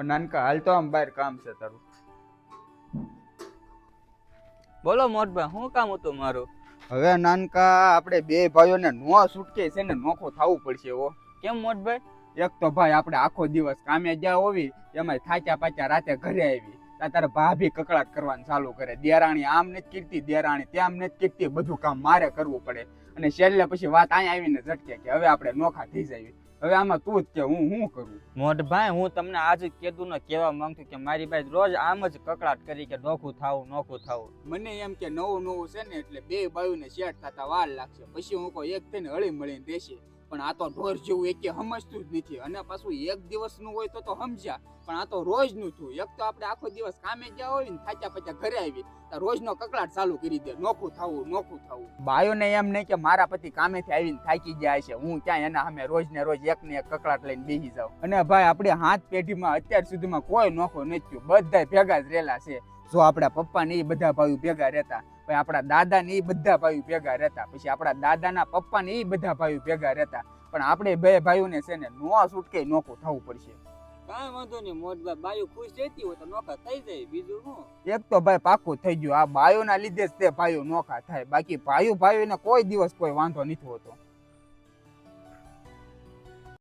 નાનકા હાલ તો આમ બહાર કામ છે તારું. બોલો મોટભાઈ, શું કામ હતું મારું? હવે નાનકા આપણે બે ભાઈઓને નો છૂટકે છે ને નોખો થવું પડશે. હો કેમ મોટભાઈ? એક તો ભાઈ આપણે આખો દિવસ કામે ગયા હોવી, એમાં થાક્યા પાચ્યા રાતે ઘરે આવી તારે ભાભી કકડાટ કરવાનું ચાલુ કરે. દેરાણી આમ નથી કરતી, દેરાણી તેમ નથી કરતી, બધું કામ મારે કરવું પડે. અને છેલ્લે પછી વાત અહીંયા આવીને ઝટકે કે હવે આપણે નોખા થઈ જાય. હવે આમાં તું જ કે હું શું કરું? મોટભાઈ, હું તમને આજ કીધું ને કહેવા માંગુ કે મારી ભાઈ રોજ આમ જ કકડાટ કરી કે નોખું થાવું. મને એમ કે નવું નવું છે ને એટલે બે બાયુને સેટ થતા વાર લાગશે, પછી હું કોઈ એક થઈને હળી મળીને દેશે. પણ આ તો ઢોર જેવું એકે સમજતું જ નથી. અને પાછું એક દિવસનું હોય તો સમજ્યા, પણ આ તો રોજનું થયું. એક તો આપણે આખો દિવસ કામે ગયા હોય ને થાચ્યા પાચ્યા ઘરે આવી તો રોજનો કકડાટ ચાલુ કરી દે, નોખું થવું. બાયોને એમ નહીં કે મારા પતિ કામેથી આવીને થાકી ગયા છે, હું ક્યાં એના સામે રોજ ને રોજ એક ને એક કકડાટ લઈને બેસી જાઉં. અને ભાઈ આપણે હાથ પેઢીમાં અત્યાર સુધીમાં કોઈ નોખો નથી થયું, બધા ભેગા જ રહેલા છે. જો આપણા પપ્પા ને એ બધા ભાઈઓ ભેગા રહેતા, પછી આપણા દાદા ને એ બધા ભાઈઓ ભેગા રહેતા, પછી આપણા દાદાના પપ્પા ને એ બધા ભાઈઓ ભેગા રહેતા. પણ આપણે બે ભાઈઓને છે ને નો છૂટકે નોખું થવું પડશે. કાંઈ વાંધો નહીં મોટભાઈ, બાયું ખુશ રહેતી હોય તો નોખા થઈ જાય, બીજું શું? એક તો ભાઈ પાકું થઈ ગયું, આ ભાઈઓના લીધે જ તે ભાઈઓ નોખા થાય. બાકી ભાઈઓને કોઈ દિવસ કોઈ વાંધો નથી હોતો.